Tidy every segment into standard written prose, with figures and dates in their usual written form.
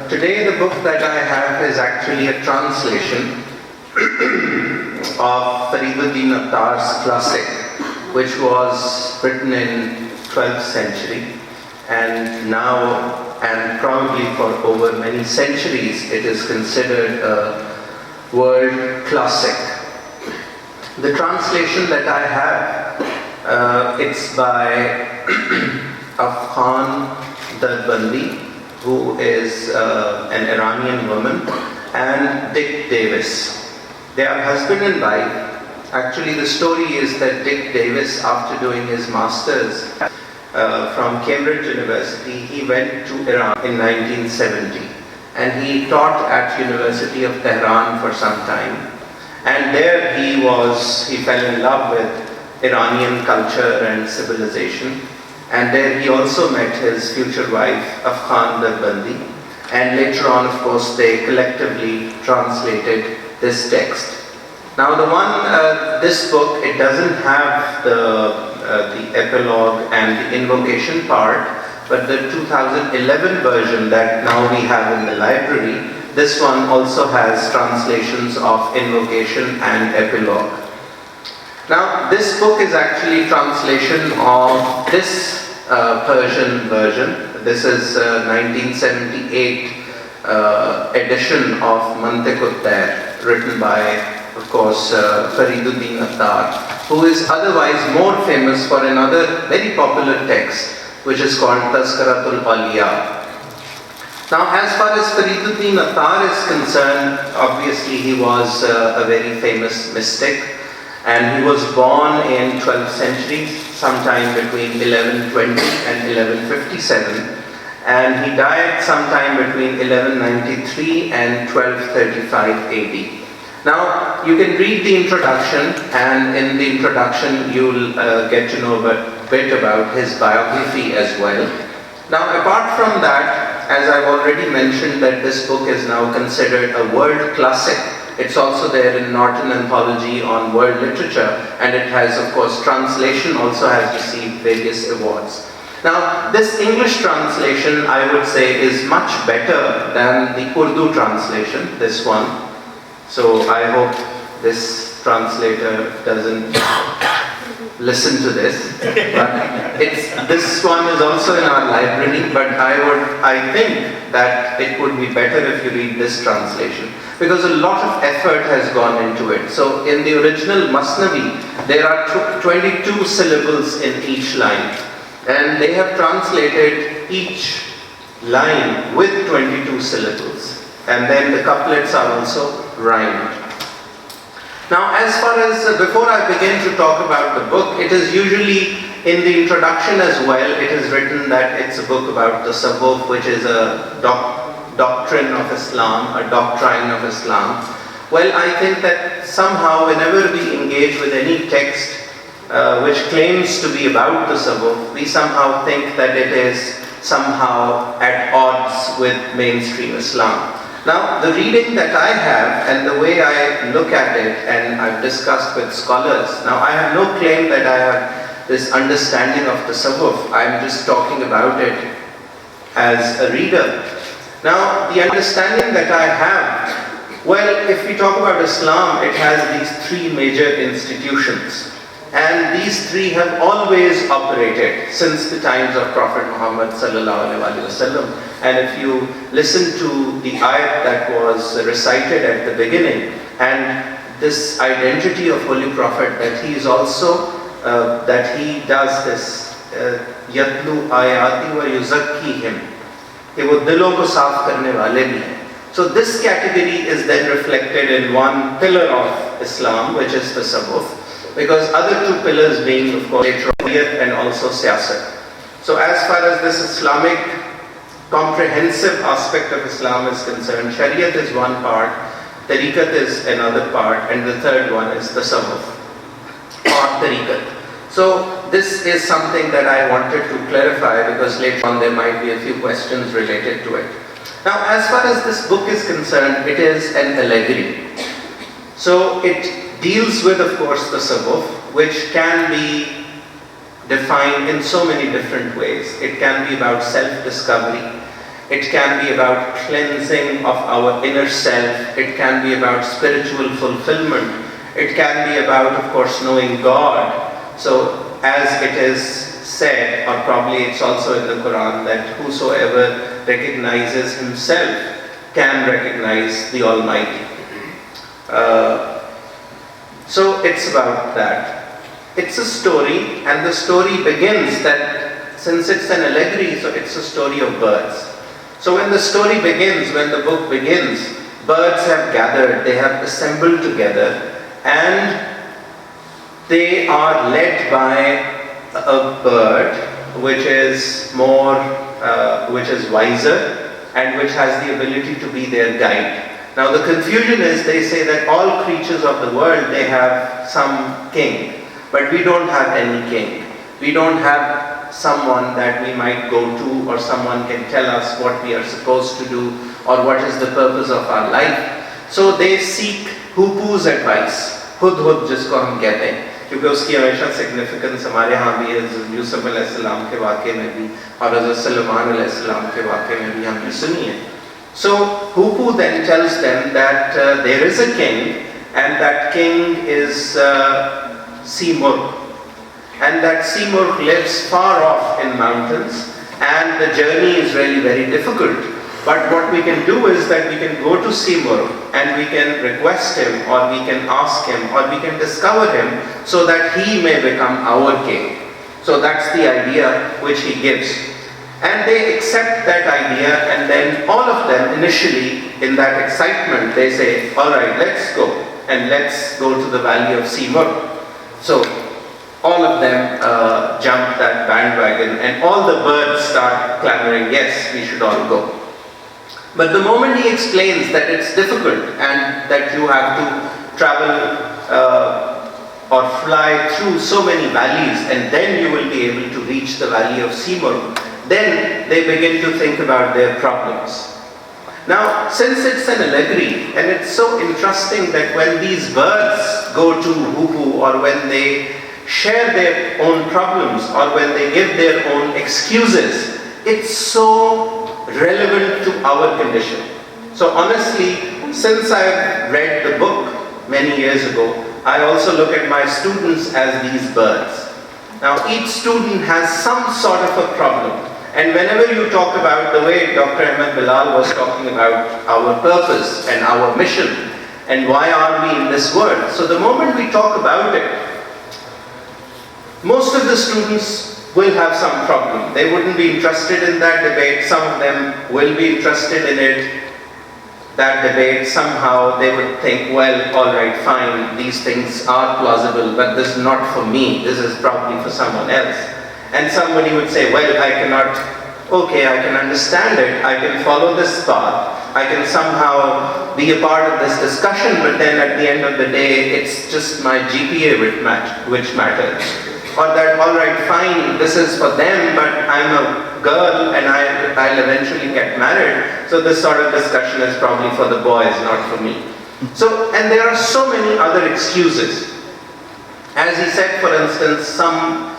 Today the book that I have is actually a translation of Fariduddin Attar's classic, which was written in 12th century, and now, and probably for over many centuries, it is considered a world classic. The translation that I have, it's by Afghan Dadbandi, who is an Iranian woman, and Dick Davis. They are husband and wife. Actually, the story is that Dick Davis, after doing his masters from Cambridge University, he went to Iran in 1970, and he taught at University of Tehran for some time. And there he fell in love with Iranian culture and civilization. And there he also met his future wife, Afghan Dadbandi. And later on, of course, they collectively translated this text. Now this book, it doesn't have the epilogue and the invocation part, but the 2011 version that now we have in the library, this one also has translations of invocation and epilogue. Now, this book is actually translation of this Persian version. This is 1978 edition of Mantiq-ut-Tair, written by, of course, Fariduddin Attar, who is otherwise more famous for another very popular text, which is called Tazkaratul Awliya. Now, as far as Fariduddin Attar is concerned, obviously he was a very famous mystic, and he was born in 12th century, sometime between 1120 and 1157, and he died sometime between 1193 and 1235 AD. Now, you can read the introduction, and in the introduction you'll get to know a bit about his biography as well. Now, apart from that, as I've already mentioned that this book is now considered a world classic. It's also there in Norton Anthology on World Literature, and it has, of course, translation also has received various awards. Now, this English translation, I would say, is much better than the Urdu translation, this one. So I hope this translator doesn't listen to this. But this one is also in our library, but I think that it would be better if you read this translation, because a lot of effort has gone into it. So in the original Masnavi, there are 22 syllables in each line, and they have translated each line with 22 syllables, and then the couplets are also rhymed. Now, as far as, before I begin to talk about the book, it is usually in the introduction as well, it is written that it's a book about the tasawwuf, which is a doctrine of Islam, a doctrine of Islam. Well, I think that somehow whenever we engage with any text which claims to be about the tasawwuf, we somehow think that it is somehow at odds with mainstream Islam. Now, the reading that I have and the way I look at it, and I've discussed with scholars, now I have no claim that I have this understanding of the tasawwuf. I'm just talking about it as a reader. Now, the understanding that I have, well, if we talk about Islam, it has these three major institutions. And these three have always operated since the times of Prophet Muhammad sallallahu alaihi wasallam. And if you listen to the ayat that was recited at the beginning, and this identity of Holy Prophet, that he is also, that he does this, yatlu ayati wa yuzakkihim, कि वो दिलों को साफ करने वाले भी हैं. So this category is then reflected in one pillar of Islam, which is the tasawwuf, because other two pillars being, of course, Shariat and also Siyasat. So as far as this Islamic comprehensive aspect of Islam is concerned, Shariat is one part, Tariqat is another part, and the third one is tasawwuf or Tariqat. So this is something that I wanted to clarify, because later on there might be a few questions related to it. Now, as far as this book is concerned, it is an allegory. So it deals with, of course, the tasawwuf, which can be defined in so many different ways. It can be about self-discovery. It can be about cleansing of our inner self. It can be about spiritual fulfillment. It can be about, of course, knowing God. So as it is said, or probably it's also in the Quran, that whosoever recognizes himself can recognize the Almighty. So it's about that. It's a story, and the story begins that, since it's an allegory, so it's a story of birds. So when the story begins, when the book begins, birds have gathered, they have assembled together, and they are led by a bird which is which is wiser, and which has the ability to be their guide. Now the confusion is, they say that all creatures of the world, they have some king, but we don't have any king. We don't have someone that we might go to, or someone can tell us what we are supposed to do, or what is the purpose of our life. So they seek Hupu's advice. Hudhud जिसको हम कहते हैं, क्योंकि उसकी हमेशा significance हमारे यहाँ भी है, यूसुफ अलैहिस्सलाम के वाक़े में भी और हज़रत सुलेमान अलैहिस्सलाम के वाक़े में भी हमने सुनी है. So Hupu then tells them that there is a king, and that king is Simurg. And that Simurg lives far off in mountains, and the journey is really very difficult. But what we can do is that we can go to Simurg and we can request him, or we can ask him, or we can discover him, so that he may become our king. So that's the idea which he gives. And they accept that idea, and then all of them initially, in that excitement, they say, alright, let's go, and let's go to the valley of Simurg. So all of them jump that bandwagon, and all the birds start clamoring, yes, we should all go. But the moment he explains that it's difficult, and that you have to travel or fly through so many valleys, and then you will be able to reach the valley of Simurg, then they begin to think about their problems. Now, since it's an allegory, and it's so interesting that when these birds go to Hupu, or when they share their own problems, or when they give their own excuses, it's so relevant to our condition. So honestly, since I've read the book many years ago, I also look at my students as these birds. Now each student has some sort of a problem, and whenever you talk about the way Dr. Ahmed Bilal was talking about our purpose and our mission, and why are we in this world, so the moment we talk about it, most of the students will have some problem. They wouldn't be interested in that debate. Some of them will be interested in it, that debate. Somehow they would think, well, alright, fine, these things are plausible, but this is not for me, this is probably for someone else. And somebody would say, well, I cannot, okay, I can understand it, I can follow this path, I can somehow be a part of this discussion, but then at the end of the day, it's just my GPA which matters. Or that, alright, fine, this is for them, but I'm a girl and I'll eventually get married, so this sort of discussion is probably for the boys, not for me. So, and there are so many other excuses. As he said, for instance, some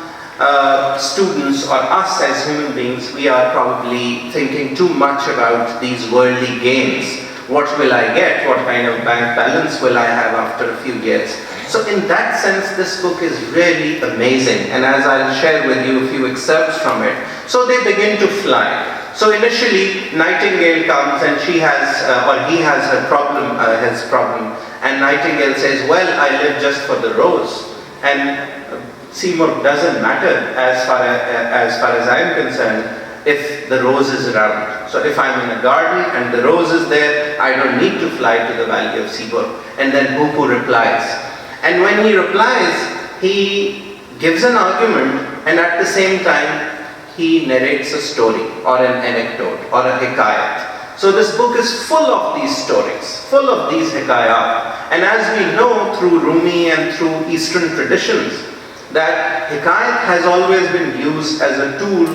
students, or us as human beings, we are probably thinking too much about these worldly gains. What will I get? What kind of bank balance will I have after a few years? So in that sense, this book is really amazing, and as I'll share with you a few excerpts from it. So they begin to fly. So initially, Nightingale comes, and she has, or he has his problem, and Nightingale says, well, I live just for the rose, and Simurg doesn't matter as far as I'm concerned, if the rose is around. So if I'm in a garden and the rose is there, I don't need to fly to the valley of Simurg. And then Hupu replies. And when he replies, he gives an argument, and at the same time, he narrates a story, or an anecdote, or a hikayat. So this book is full of these stories, full of these hikayat. And as we know through Rumi and through Eastern traditions, that hikayat has always been used as a tool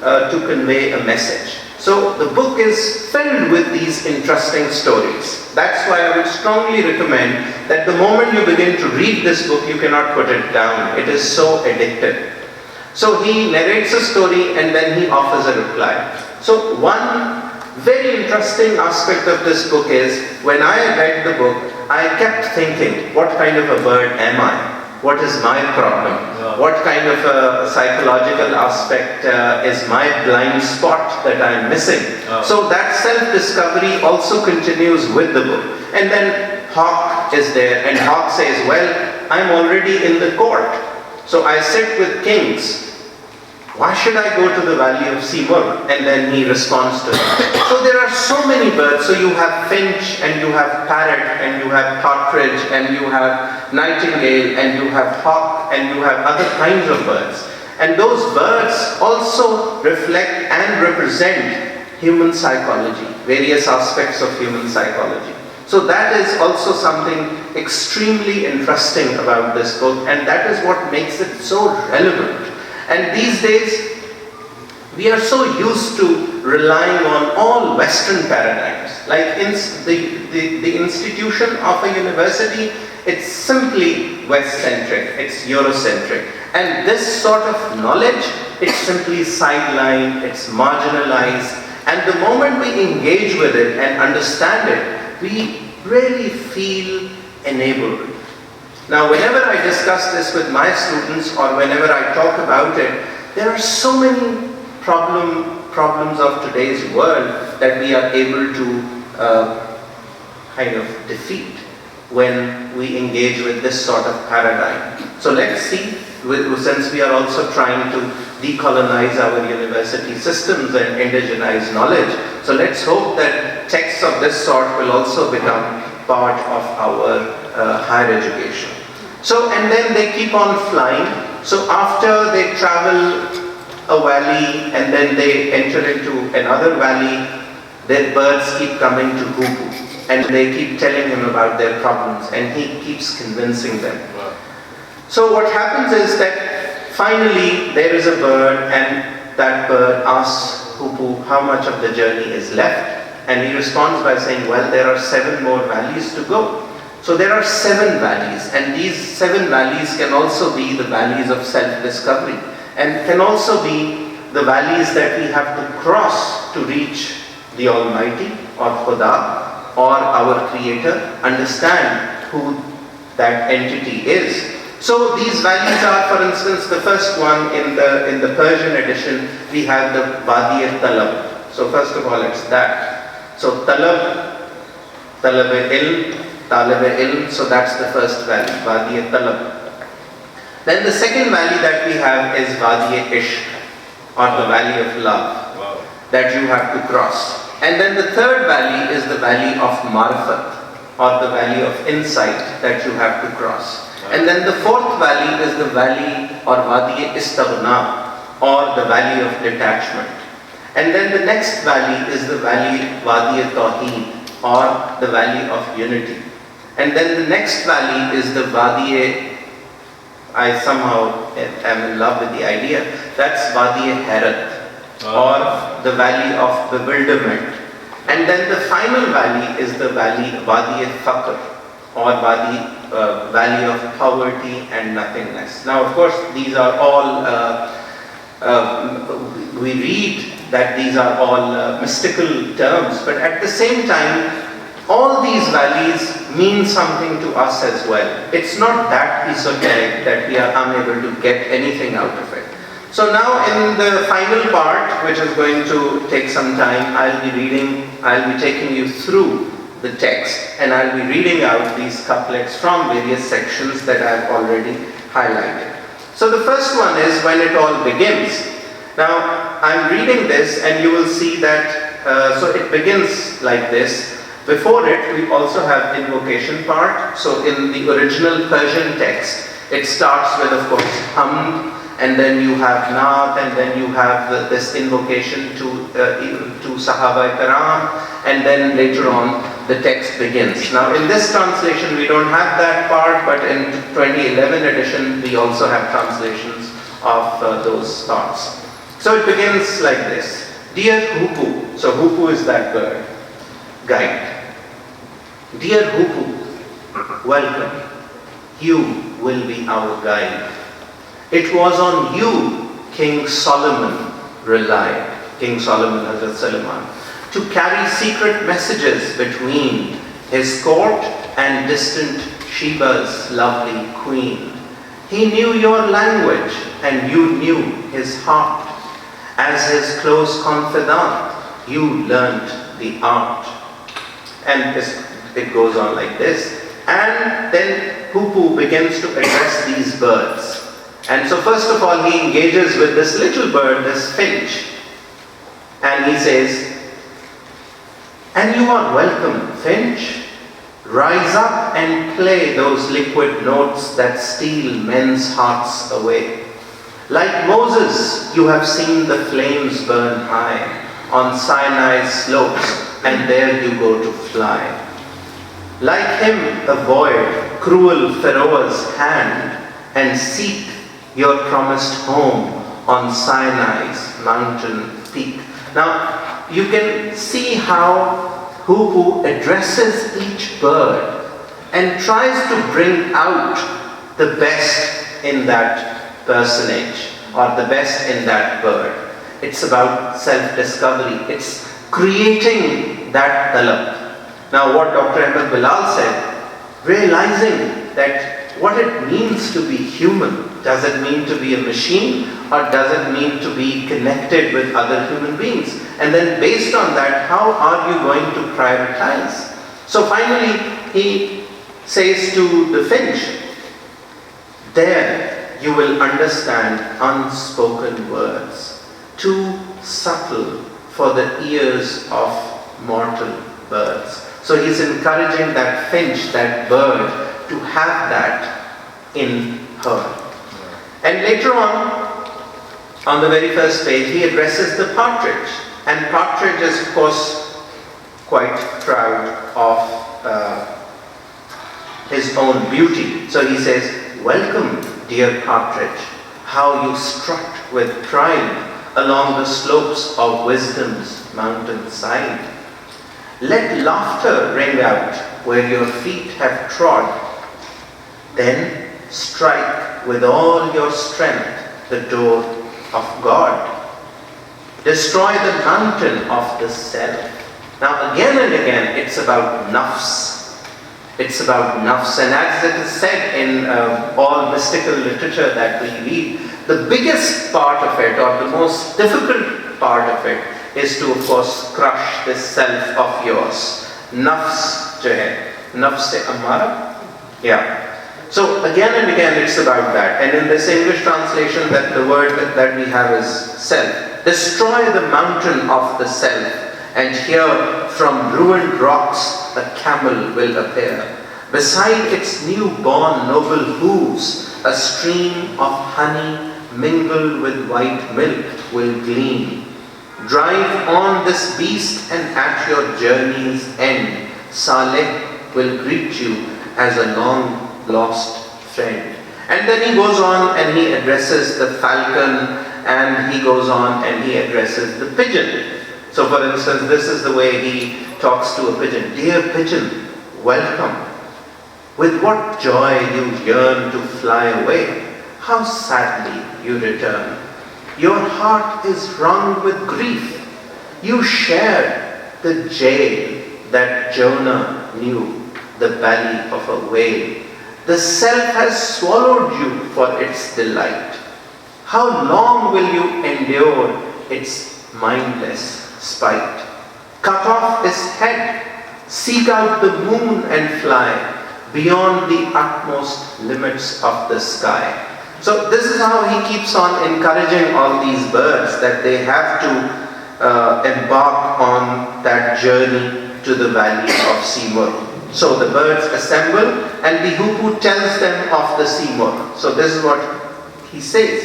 to convey a message. So the book is filled with these interesting stories. That's why I would strongly recommend that the moment you begin to read this book, you cannot put it down. It is so addictive. So he narrates a story, and then he offers a reply. So one Very interesting aspect of this book is, when I read the book, I kept thinking, what kind of a bird am I? What is my problem? What kind of a psychological aspect is my blind spot that I'm missing? So that self-discovery also continues with the book. And then Hawk is there, and Hawk says, well, I'm already in the court. So I sit with kings. Why should I go to the valley of Seymour? And then he responds to it. So there are so many birds. So you have finch, and you have parrot, and you have partridge, and you have nightingale, and you have hawk, and you have other kinds of birds. And those birds also reflect and represent human psychology, various aspects of human psychology. So that is also something extremely interesting about this book, and that is what makes it so relevant. And these days, we are so used to relying on all Western paradigms. Like the institution of a university, it's simply West-centric, it's Eurocentric. And this sort of knowledge, it's simply sidelined, it's marginalized. And the moment we engage with it and understand it, we really feel enabled. Now, whenever I discuss this with my students or whenever I talk about it, there are so many problems of today's world that we are able to kind of defeat when we engage with this sort of paradigm. So let's see, since we are also trying to decolonize our university systems and indigenize knowledge, so let's hope that texts of this sort will also become part of our higher education. So, and then they keep on flying. So after they travel a valley and then they enter into another valley, their birds keep coming to Hupu and they keep telling him about their problems, and he keeps convincing them. Wow. So what happens is that finally there is a bird, and that bird asks Hupu how much of the journey is left, and he responds by saying, well, there are 7 more valleys to go. So there are 7 valleys, and these 7 valleys can also be the valleys of self-discovery, and can also be the valleys that we have to cross to reach the Almighty, or Khuda, or our Creator, understand who that entity is. So these valleys are, for instance, the first one in the Persian edition, we have the Wadi-e-Talab. So first of all, it's that. So Talab-e-Ilm, Talab-e-Ilm, so that's the first valley, Wadi-e-Talab. Then the second valley that we have is Wadi-e-Ishq, or the valley of love, that you have to cross. And then the third valley is the valley of Marifat, or the valley of insight that you have to cross. And then the fourth valley is the valley, or Wadi-e-Istaghna, or the valley of detachment. And then the next valley is the valley Wadi-e-Tawheed, or the valley of unity. And then the next valley is the Wadi-e, I somehow am in love with the idea, that's Wadi-e-Hayrat, or the valley of bewilderment. And then the final valley is the valley Wadi-e-Faqr, or valley of poverty and nothingness. Now, of course, these are all, we read that these are all mystical terms, but at the same time, all these valleys mean something to us as well. It's not that esoteric that we are unable to get anything out of it. So now in the final part, which is going to take some time, I'll be taking you through the text, and I'll be reading out these couplets from various sections that I've already highlighted. So the first one is when it all begins. Now I'm reading this, and you will see that, so it begins like this. Before it, we also have invocation part. So in the original Persian text, it starts with, of course, Hamd, and then you have Naat, and then you have this invocation to Sahaba Karam, and then later on the text begins. Now in this translation we don't have that part, but in 2011 edition we also have translations of those thoughts. So it begins like this. Dear Hupu, so Hupu is that bird, guide. Dear Hupu, welcome. You will be our guide. It was on you King Solomon relied, King Solomon Hazrat Solomon, to carry secret messages between his court and distant Sheba's lovely queen. He knew your language and you knew his heart. As his close confidant, you learnt the art. And it goes on like this. And then Hupu begins to address these birds. And so first of all, he engages with this little bird, this finch. And he says, "And you are welcome, finch. Rise up and play those liquid notes that steal men's hearts away. Like Moses, you have seen the flames burn high on Sinai's slopes, and there you go to fly. Like him, avoid cruel Pharaoh's hand and seek your promised home on Sinai's mountain peak." Now, you can see how Hupu addresses each bird and tries to bring out the best in that personage or the best in that bird. It's about self-discovery. It's creating that talab. Now, what Dr. Ahmed Bilal said, realizing that what it means to be human. Does it mean to be a machine, or does it mean to be connected with other human beings? And then based on that, how are you going to prioritize? So finally, he says to the finch, "There you will understand unspoken words, too subtle for the ears of mortal birds." So he's encouraging that finch, that bird, to have that in her. And later on the very first page, he addresses the partridge. And partridge is, of course, quite proud of his own beauty. So he says, "Welcome, dear partridge, how you strut with pride along the slopes of wisdom's mountainside. Let laughter ring out where your feet have trod. Then strike with all your strength the door of God. Destroy the mountain of the self." Now again and again, it's about nafs. It's about nafs. And as it is said in all mystical literature that we read, the biggest part of it, or the most difficult part of it, is to, of course, crush this self of yours. Nafs jo hai, nafs se amara. Yeah. So again and again it's about that. And in this English translation, that the word that we have is self. Destroy the mountain of the self, and here from ruined rocks a camel will appear. Beside its newborn noble hooves, a stream of honey mingled with white milk will gleam. Drive on this beast, and at your journey's end, Saleh will greet you as a long lost friend. And then he goes on and he addresses the falcon, and he goes on and he addresses the pigeon. So for instance, this is the way he talks to a pigeon. "Dear pigeon, welcome. With what joy you yearn to fly away. How sadly you return. Your heart is wrung with grief. You shared the jail that Jonah knew, the belly of a whale. The self has swallowed you for its delight. How long will you endure its mindless spite? Cut off its head, seek out the moon and fly beyond the utmost limits of the sky." So this is how he keeps on encouraging all these birds, that they have to embark on that journey to the valley of Seymour. So the birds assemble, and the Hupu tells them of the Seymour. So this is what he says.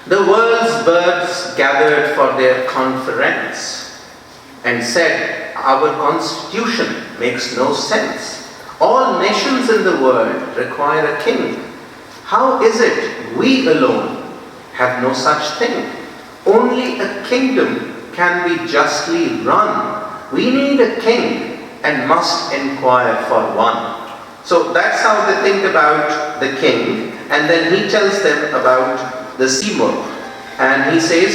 "The world's birds gathered for their conference and said, 'Our constitution makes no sense. All nations in the world require a king. How is it we alone have no such thing? Only a kingdom can be justly run. We need a king and must inquire for one." So that's how they think about the king. And then he tells them about the Seymour. And he says,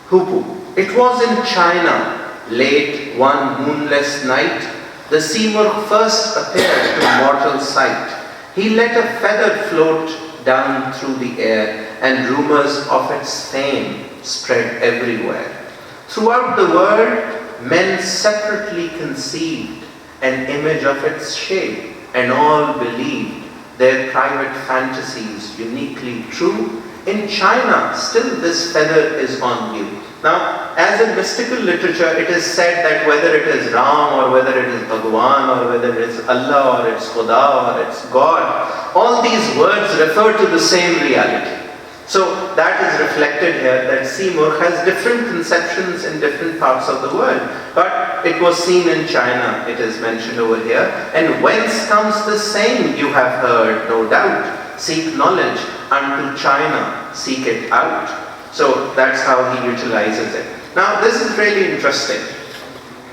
"Hupu, It was in China, late one moonless night, the Seymour first appeared to mortal sight. He let a feather float down through the air, and rumors of its fame spread everywhere. Throughout the world, men separately conceived an image of its shape, and all believed their private fantasies uniquely true. In China, still this feather is on view. Now, as in mystical literature, it is said that whether it is Ram or whether it is Bhagwan or whether it is Allah or it's Khuda or it's God, all these words refer to the same reality. So that is reflected here, that Seymour has different conceptions in different parts of the world. But it was seen in China, it is mentioned over here. And whence comes the same you have heard, no doubt. Seek knowledge unto China, seek it out. So that's how he utilizes it. Now this is really interesting.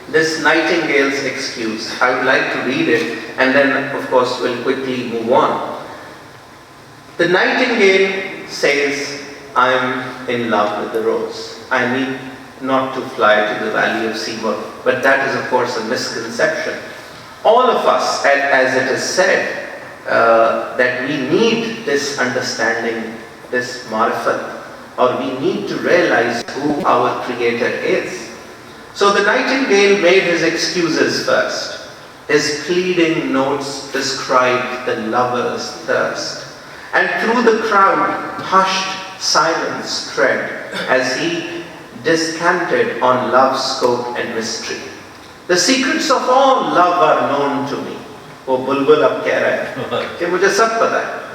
This Nightingale's excuse. I would like to read it and then of course we'll quickly move on. The Nightingale says, I'm in love with the rose. I need not to fly to the valley of Seymour. But that is of course a misconception. All of us, as it is said, that we need this understanding, this marifat, or we need to realize who our Creator is. So the Nightingale made his excuses first. His pleading notes described the lover's thirst. And through the crowd, hushed silence spread as he descanted on love's scope and mystery. The secrets of all love are known to me. वो बुलबुल अब कह रहा है कि मुझे सब पता है.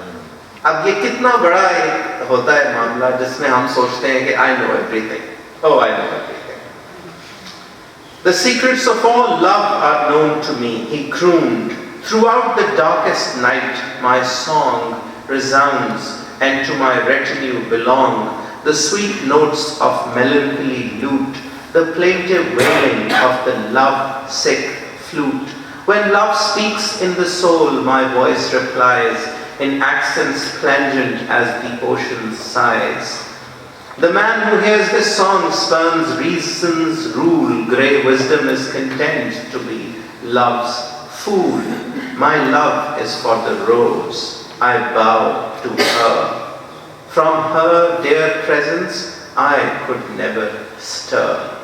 अब ये कितना बड़ा एक होता है मामला जिसमें हम सोचते हैं कि I know everything. Oh, I know everything. The secrets of all love are known to me, he crooned. Throughout the darkest night, my song resounds, and to my retinue belong the sweet notes of melancholy lute, the plaintive wailing of the love-sick flute. When love speaks in the soul, my voice replies in accents plangent as the ocean sighs. The man who hears this song spurns reason's rule. Grey wisdom is content to be love's fool. My love is for the rose. I bow to her. From her dear presence, I could never stir.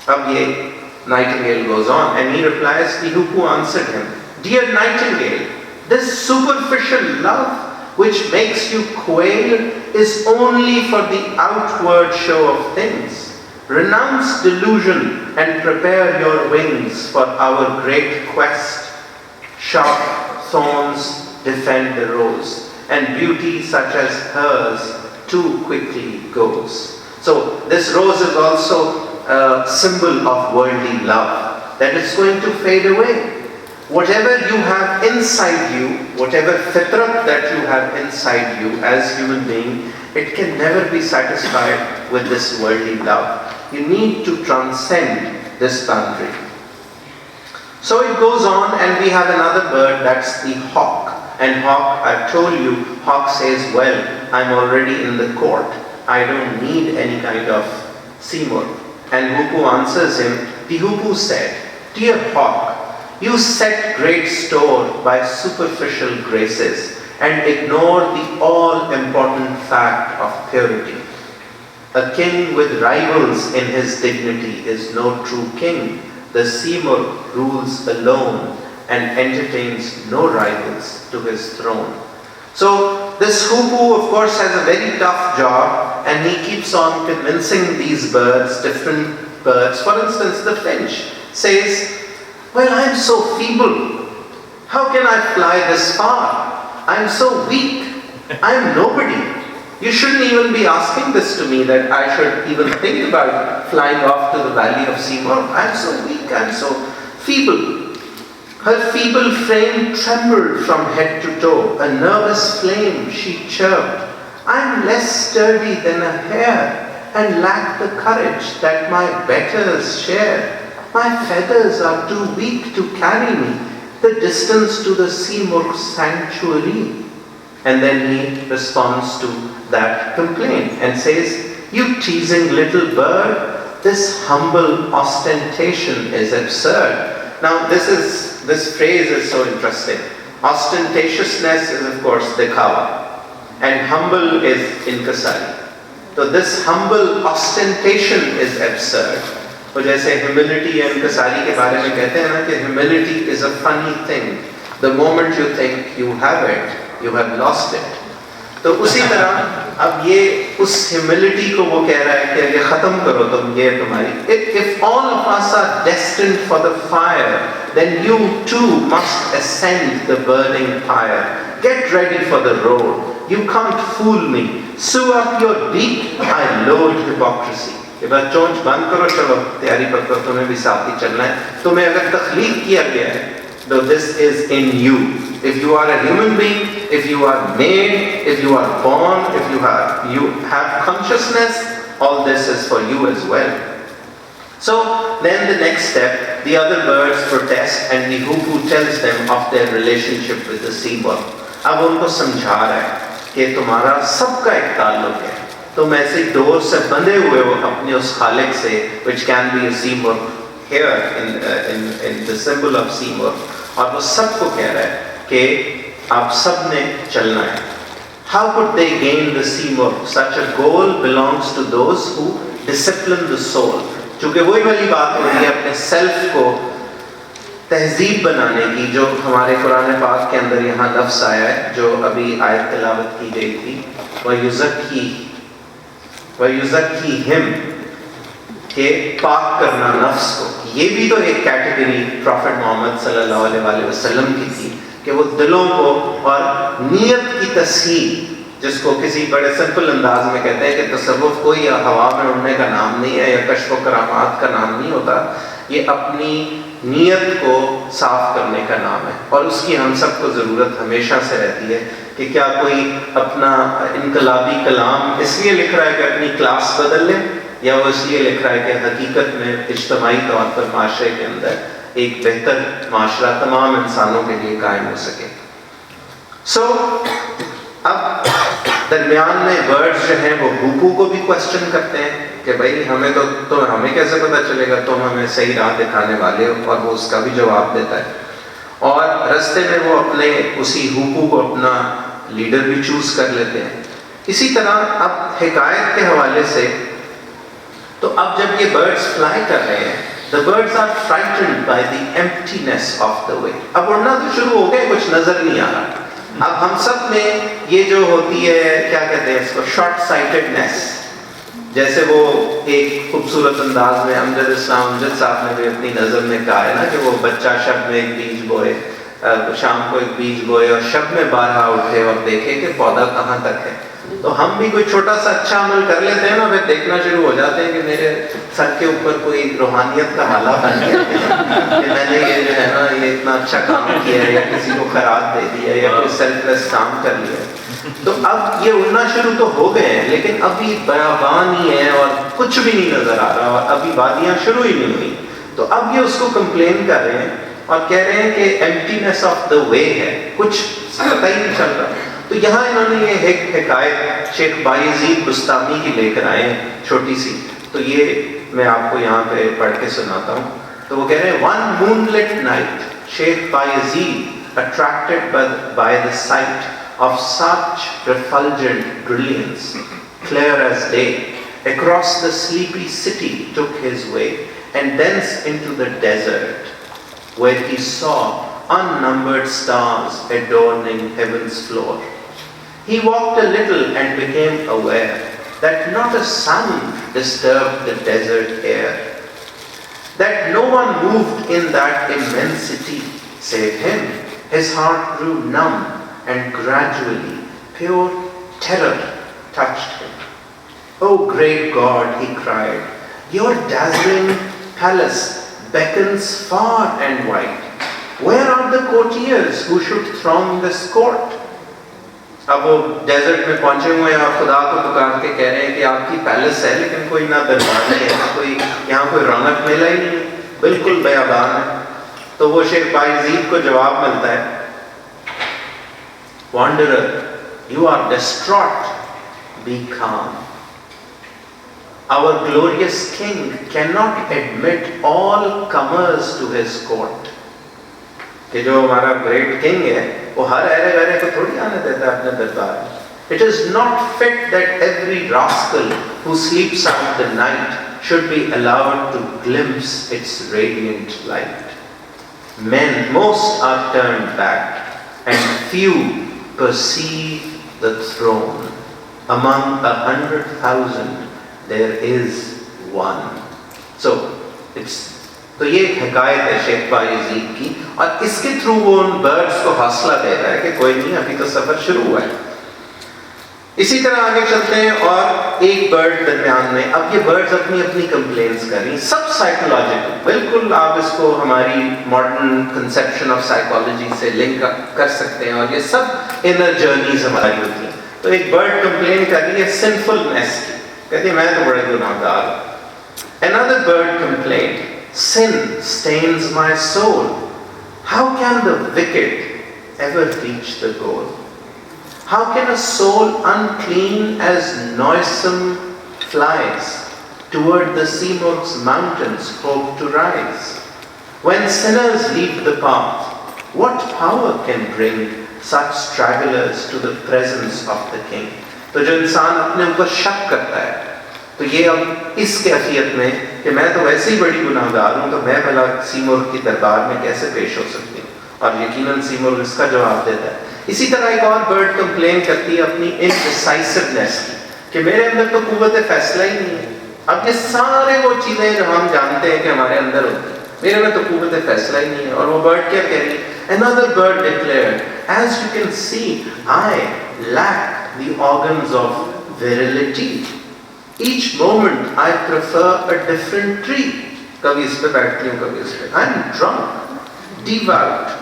Ab ye Nightingale goes on and he replies, Tihupu answered him, Dear Nightingale, this superficial love which makes you quail is only for the outward show of things. Renounce delusion and prepare your wings for our great quest. Sharp thorns defend the rose, and beauty such as hers too quickly goes. So this rose is also a symbol of worldly love, that it's going to fade away. Whatever you have inside you, whatever fitrat that you have inside you as human being, it can never be satisfied with this worldly love. You need to transcend this boundary. So it goes on, and we have another bird, that's the hawk. And hawk, I've told you, hawk says, well, I'm already in the court. I don't need any kind of Seymour. And Hupu answers him, Tihupu said, Dear hawk, you set great store by superficial graces and ignore the all-important fact of purity. A king with rivals in his dignity is no true king. The Seymour rules alone and entertains no rivals to his throne. So this Hupu, of course, has a very tough job, and he keeps on convincing these birds, different birds. For instance, the finch says, well, I'm so feeble. How can I fly this far? I'm so weak. I'm nobody. You shouldn't even be asking this to me, that I should even think about flying off to the valley of Seymour. I'm so weak, I'm so feeble. Her feeble frame trembled from head to toe. A nervous flame, she chirped. I'm less sturdy than a hare, and lack the courage that my betters share. My feathers are too weak to carry me the distance to the Seymour sanctuary. And then he responds to that complaint and says, You teasing little bird, this humble ostentation is absurd. Now this phrase is so interesting. Ostentatiousness is of course dikhawa, and humble is inkisari. So this humble ostentation is absurd. تو جیسے humility and inkisari کے بارے میں کہتے ہیں نا کہ humility is a funny thing. The moment you think you have it, you have lost it. تو اسی طرح اب یہ اس ہیوملٹی کو وہ کہہ رہا ہے کہ یہ ختم کرو تم یہ تمہاری. If all of us are destined for the fire, then you too must ascend the burning fire. Get ready for the road. You can't fool me. Sew up your beak, I loathe hypocrisy. کہ بس چونچ بند کرو, چلو تیاری پکڑو, تمہیں بھی ساتھ ہی چلنا ہے. تمہیں اگر تخلیق کیا گیا ہے, though this is in you. If you are a human being, if you are made, if you are born, if you have consciousness, all this is for you as well. So then the next step, the other birds protest and the hoopoo tells them of their relationship with the seabird. اب ان کو سمجھا رہا ہے کہ تمہارا سب کا ایک تعلق ہے, تم ایسے ڈور سے بندھے ہوئے ہو اپنے اس خالق سے, which can be a seabird here in the symbol of seabird. اور وہ سب کو کہہ رہا ہے کہ آپ سب نے چلنا ہے. How could they gain the seabird? Such a goal belongs to those who discipline the soul. چونکہ وہی والی بات ہو رہی ہے اپنے سیلف کو تہذیب بنانے کی, جو ہمارے قرآن پاک کے اندر یہاں لفظ آیا ہے جو ابھی آیت تلاوت کی گئی تھی, وَيُزَكِّيهِمْ, کہ پاک کرنا نفس کو. یہ بھی تو ایک کیٹیگری پروفٹ محمد صلی اللہ علیہ وآلہ وسلم کی تھی کہ وہ دلوں کو اور نیت کی تصحیح, جس کو کسی بڑے سمپل انداز میں کہتے ہیں کہ تصوف کوئی ہوا میں اڑنے کا نام نہیں ہے یا کشف و کرامات کا نام نہیں ہوتا, یہ اپنی نیت کو صاف کرنے کا نام ہے. اور اس کی ہم سب کو ضرورت ہمیشہ سے رہتی ہے کہ کیا کوئی اپنا انقلابی کلام اس لیے لکھ رہا ہے کہ اپنی کلاس بدل لے, یا وہ اس لیے لکھ رہا ہے کہ حقیقت میں اجتماعی طور پر معاشرے کے اندر ایک بہتر معاشرہ تمام انسانوں کے لیے قائم ہو سکے. سو اب درمیان میں برڈز جو ہیں وہ ہوپو کو بھی کوشچن کرتے ہیں کہ بھائی ہمیں کیسے پتہ چلے گا, تم ہمیں صحیح راہ دکھانے والے ہو, اور وہ اس کا بھی جواب دیتا ہے. اور رستے میں وہ اپنے اسی ہوپو کو اپنا لیڈر بھی چوز کر لیتے ہیں. اسی طرح اب حکایت کے حوالے سے, تو اب جب یہ برڈز فلائی کر رہے ہیں, the birds are frightened by the emptiness of the way. اب اڑنا تو شروع ہو گئے, کچھ نظر نہیں آ رہا. اب ہم سب میں یہ جو ہوتی ہے کیا کہتے ہیں اس کو, شارٹ سائٹڈنیس, جیسے وہ ایک خوبصورت انداز میں امجد اسلام امجد صاحب نے بھی اپنی نظر میں کہا ہے نا کہ وہ بچہ شب میں ایک بیج بوئے, شام کو ایک بیج بوئے اور شب میں بارہا اٹھے اور دیکھے کہ پودا کہاں تک ہے. تو ہم بھی کوئی چھوٹا سا اچھا عمل کر لیتے ہیں نا, پھر دیکھنا شروع ہو جاتے ہیں کہ میرے سر کے اوپر کوئی روحانیت کا حالہ بن گیا کہ میں نے یہ جو ہے نا یہ اتنا اچھا کام کیا ہے, یا کسی کو خیرات دے دیا, یا کوئی سیلف لیس کام کر لیا. تو اب یہ اڑنا شروع تو ہو گئے ہیں, لیکن ابھی بیابان ہی ہے اور کچھ بھی نہیں نظر آ رہا, اور ابھی وادیاں شروع ہی نہیں ہوئی. تو اب یہ اس کو کمپلین کر رہے ہیں اور کہہ رہے ہیں کہ ایمپٹینس آف دا وے ہے, کچھ پتہ ہی نہیں چل رہا. تو یہاں انہوں نے یہ ایک حکایت شیخ بایزید بستامی کی لے کر آئے ہیں چھوٹی سی, تو یہ میں آپ کو یہاں پہ پڑھ کے سناتا ہوں. تو وہ کہہ رہے ہیں, one moonlit night Sheikh Bayezid attracted by the sight of such refulgent brilliance, clear as day, across the sleepy city took his way, and thence into the desert, where he saw unnumbered stars adorning heaven's floor. He walked a little and became aware that not a sound disturbed the desert air, that no one moved in that immensity save him. His heart grew numb, and gradually pure terror touched him. "Oh great God," he cried, "your dazzling palace beckons far and wide. Where are the courtiers who should throng this court?" اب وہ desert میں پہنچے ہوئے ہیں اور خدا کو پکار کے کہہ رہے ہیں کہ آپ کی پیلس ہے لیکن کوئی نہ دربار نہیں ہے, کوئی یہاں کوئی رونق میلہ ہی نہیں, بالکل بیابان ہے. تو وہ شیخ بایزید کو جواب ملتا ہے, "Wanderer, you are distraught, be calm." our glorious king cannot admit all comers to his court. کہ جو ہمارا گریٹ کنگ ہے وہ ہر ایرے ویرے کو تھوڑی آنے دیتا ہے اپنے دربار میں. It is not fit that every rascal who sleeps out the night should be allowed to glimpse its radiant light. Most are turned back, and few perceive the throne. Among 100,000 there is one. تو یہ ایک حکایت ہے شیخ یزید کی, اور اس کے through وہ ان birds کو حوصلہ دے رہا ہے کہ کوئی نہیں, ابھی تو سفر شروع ہوا ہے. اسی طرح آگے چلتے ہیں, اور ایک برڈ درمیان میں, اب یہ برڈز اپنی اپنی کمپلینس کر رہی ہیں, سب سائیکولوجیکل, بالکل آپ اس کو ہماری ماڈرن کنسیپشن آف سائیکالوجی سے لنک کر سکتے ہیں, اور یہ سب انر جرنیز ہماری ہوتی ہیں. تو ایک برڈ کمپلین کر رہی ہے سنفلنس کی, کہتی ہے میں تو بڑے گناہ گار ہوں. Another bird complained, sin stains my soul. How can the wicked ever reach the goal? How can a soul unclean as noisome flies toward the Seymour's mountains hope to rise? When sinners leave the path, what power can bring such stragglers to the presence of the king? تو جو انسان اپنے اوپر شک کرتا ہے, تو یہ اب اس کیفیت میں کہ میں تو ویسے ہی بڑی گناہ گار ہوں, تو میں بھلا سیمور کی دربار میں کیسے پیش ہو سکتی ہوں, اور یقیناً سیمور اس کا جواب دیتا ہے. اسی طرح ایک اور برڈ کمپلین کرتی ہے اپنی انڈیسائسونیس کی, کہ میرے اندر تو قوت فیصلہ ہی نہیں ہے. اب یہ سارے وہ چیزیں جو ہم جانتے ہیں کہ ہمارے اندر ہوتی ہیں, میرے میں تو قوت فیصلہ ہی نہیں ہے. اور وہ برڈ کیا کہہ رہی ہے؟ Another bird declared, as you can see, I lack the organs of virility. Each moment I prefer a different tree. کبھی اس پہ بیٹھتی ہوں, کبھی اس پہ. I'm drunk, devout.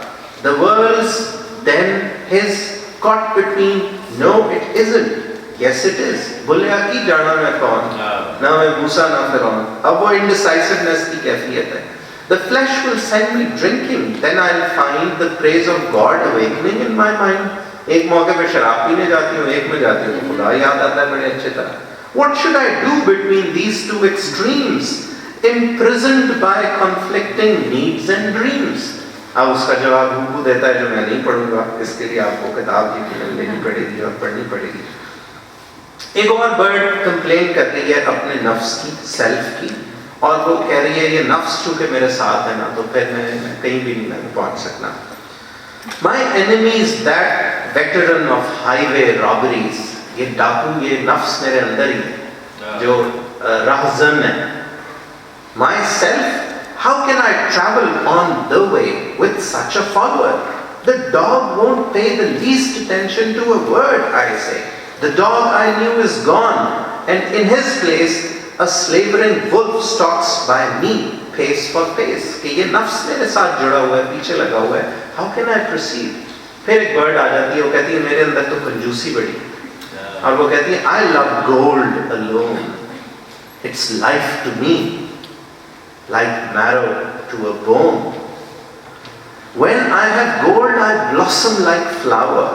The world's then his caught between. No, it isn't. Yes, it is. بولیا کی جانا میں کون, نہ میں موسیٰ نہ فرعون. اب وہ انڈیسائسونیس کی کیفیت ہے. The flesh will send me drinking, then I'll find the praise of God awakening in my mind. ایک موقع پہ شراب پینے جاتی ہوں, ایک میں جاتی ہوں تو خدا یاد آتا ہے بڑے اچھے طرح. What should I do between these two extremes, imprisoned by conflicting needs and dreams? اب اس کا جواب وہ دیتا ہے جو میں نہیں پڑھوں گا, اس کے لیے آپ کو کتاب لینی پڑے گی اور پڑھنی پڑے گی. ایک اور برڈ کمپلین کر رہی ہے اپنے نفس کی, سیلف کی, اور وہ کہہ رہی ہے یہ نفس چونکہ میرے ساتھ ہے نا, تو پھر میں کہیں بھی نہیں پہنچ سکنا. My enemy is that veteran of highway robberies. یہ ڈاکو, یہ نفس میرے اندر ہی ہے جو راہزن ہے. Myself, how can I travel on the way with such a follower? The dog won't pay the least attention to a word I say. The dog I knew is gone, and in his place a slavering wolf stalks by me, pace for pace. کہ یہ نفس میرے ساتھ جڑا ہوا ہے, پیچھے لگا ہوا ہے. How can I proceed? پھر ایک برڈ آ جاتی ہے, وہ کہتی ہے میرے اندر تو کنجوسی بڑی, اور وہ کہتی ہے I love gold alone. It's life to me, like marrow to a bone. When I have gold, I blossom like flower.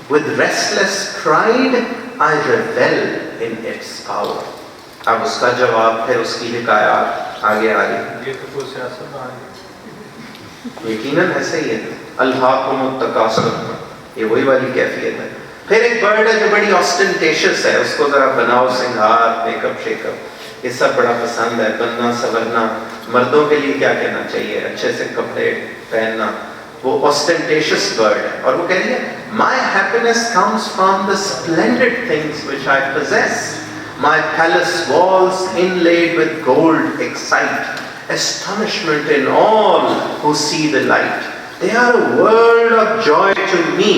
With restless pride, I revel in its power. اب اس کا جواب, پھر اس کی حکایات آگے آ رہی. یہ تو کوئی سیاست آ رہی, یقیناً ایسا ہی ہے. الہاکم التکاثر, یہ وہی والی کیفیت ہے. پھر ایک برڈ ہے جو بڑی آسٹنٹیشس ہے, اس کو ذرا بناؤ سنگھار, میک اپ شیک اپ, یہ سب بڑا پسند ہے, بننا سورنا. مردوں کے لیے کیا کہنا چاہیے, اچھے سے کپڑے پہننا. وہ ostentatious bird ہے, اور وہ کہہ رہی ہے my happiness comes from the splendid things which I possess. My palace walls inlaid with gold excite astonishment in all who see the light. They are a world of joy to me.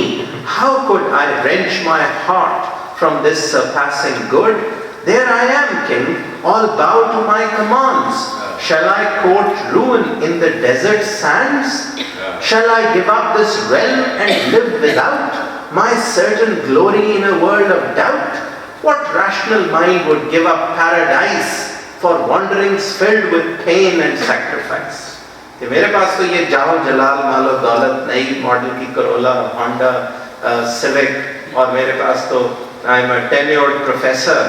How could I wrench my heart from this surpassing good? There I am, king, all bow to my commands. Shall I court ruin in the desert sands? Shall I give up this realm and live without my certain glory in a world of doubt? What rational mind would give up paradise for wanderings filled with pain and sacrifice? کہ میرے پاس تو یہ جاؤ جلال مال و دولت, نئی model کی کرولا, Honda civic, اور میرے پاس تو I'm a tenured professor,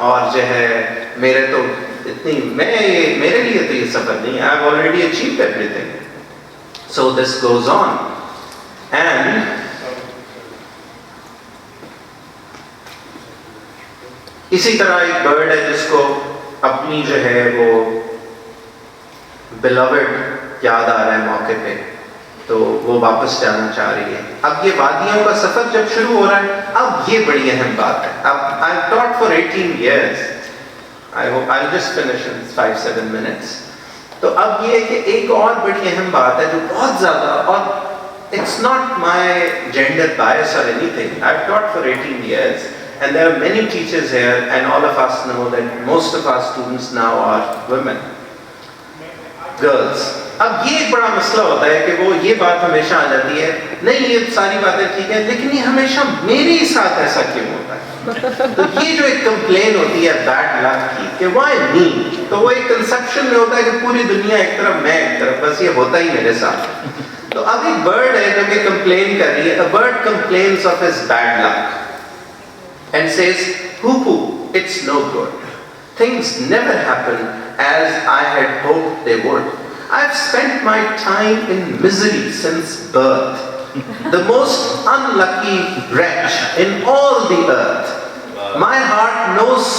اور جو ہے मेरे तो इतनी मेरे लिए तो ये सफर नहीं है, I have already achieved everything. So this goes on and इसी तरह एक बर्ड है जिसको अपनी जो है वो बिलवेड याद आ रहा है मौके पे, तो वो वापस जाना चाह रही है. अब ये वादियों का सफर जब शुरू हो रहा है, अब ये बड़ी अहम बात है. अब आई have taught for 18 years, I hope I will just finish in 5-7 minutes. तो अब ये है कि एक और बड़ी अहम बात है जो बहुत ज्यादा, और it's not my gender bias और anything. I have taught for 18 years and there are many teachers here and all of us know that most of our students now are women, girls. अब ये एक बड़ा मसला होता है कि वो ये बात हमेशा आ जाती है, नहीं ये सारी बातें ठीक है लेकिन ये हमेशा मेरे ही साथ ऐसा क्यों होता है. तो ये जो एक कंप्लेन होती है बैड लक की कि व्हाई मी, तो वो एक कंसेप्शन में होता है कि पूरी दुनिया एक तरफ मैं एक तरफ, बस ये होता ही मेरे साथ. तो अब एक बर्ड है जो कि कंप्लेन कर रही है. A bird complains of his bad luck and says, "Hoo-hoo, it's no good. Things never happen as I had hoped they would. I've spent my time in misery since birth. The most unlucky wretch in all the earth. My heart knows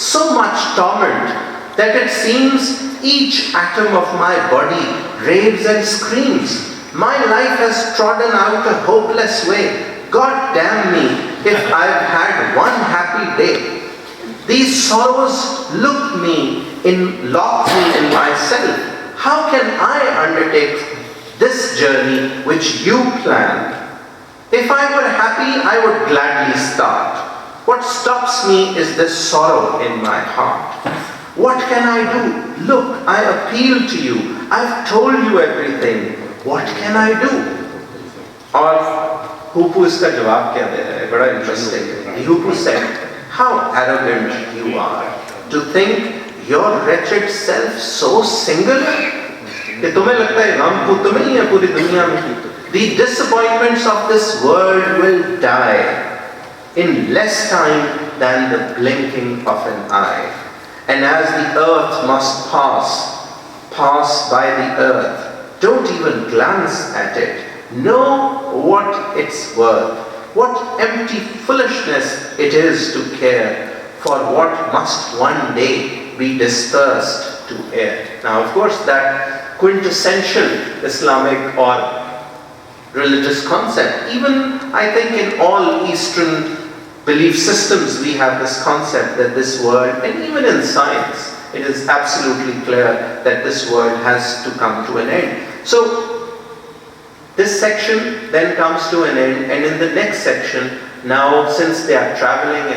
so much torment that it seems each atom of my body raves and screams. My life has trodden out a hopeless way. God damn me if I've had one happy day. These sorrows lock me in myself. How can I undertake this journey which you planned? If I were happy, I would gladly start. What stops me is this sorrow in my heart. What can I do? Look, I appeal to you. I've told you everything. What can I do? और Hoo-hoo इसका जवाब क्या दे रहा है, बड़ा interesting है. Hoo-hoo said, "How arrogant you are to think your wretched self so singular." कि तुम्हें लगता है गम को तुम्हें ही है पूरी दुनिया में. The disappointments of this world will die in less time than the blinking of an eye. And as the earth must pass by the earth, don't even glance at it. Know what it's worth. What empty foolishness it is to care for what must one day be dispersed to air. Now, of course, that quintessential Islamic or religious concept, even I think in all Eastern belief systems we have this concept that this world, and even in science, it is absolutely clear that this world has to come to an end. So, this section then comes to an end, and in the next section, now since they are traveling,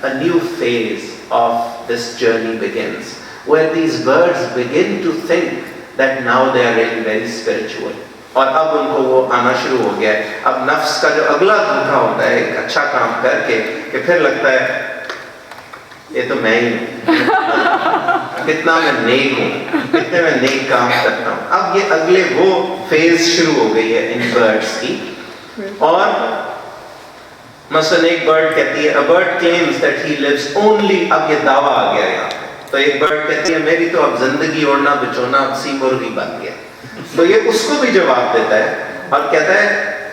a new phase of this journey begins, where these birds begin to think that now they are really very spiritual. और अब उनको वो आना शुरू हो गया है. अब नफ्स का जो अगला धोखा होता है एक अच्छा काम करके कि फिर लगता है ये तो मैं ही हूँ, कितना मैं नेक हूँ, कितने मैं नेक काम करता हूँ. अब ये अगले वो फेज शुरू हो गई है इन बर्ड्स की. और मसलन एक बर्ड कहती है, a bird claims that he lives only, अब ये दावा आ गया यहाँ. तो एक बर्ड कहती है मेरी तो अब जिंदगी ओढ़ना बिचोना अब सी मुर्गी बन गया. तो ये उसको भी जवाब देता है और कहता है